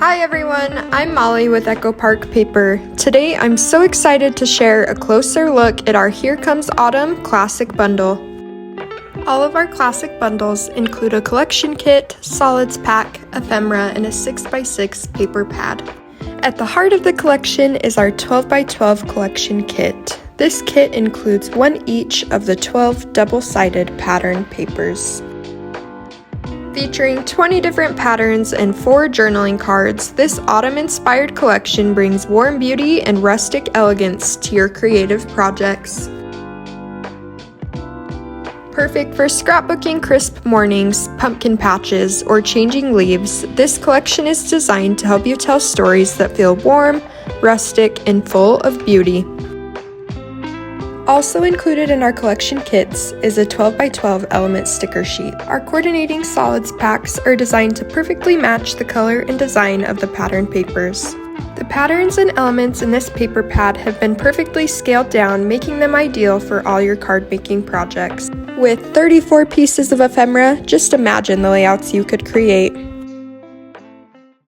Hi everyone, I'm Molly with Echo Park Paper. Today I'm so excited to share a closer look at our Here Comes Autumn Classic Bundle. All of our classic bundles include a collection kit, solids pack, ephemera, and a 6x6 paper pad. At the heart of the collection is our 12x12 collection kit. This kit includes one each of the 12 double-sided pattern papers. Featuring 20 different patterns and 4 journaling cards, this autumn-inspired collection brings warm beauty and rustic elegance to your creative projects. Perfect for scrapbooking crisp mornings, pumpkin patches, or changing leaves, this collection is designed to help you tell stories that feel warm, rustic, and full of beauty. Also included in our collection kits is a 12x12 element sticker sheet. Our coordinating solids packs are designed to perfectly match the color and design of the pattern papers. The patterns and elements in this paper pad have been perfectly scaled down, making them ideal for all your card making projects. With 34 pieces of ephemera, just imagine the layouts you could create.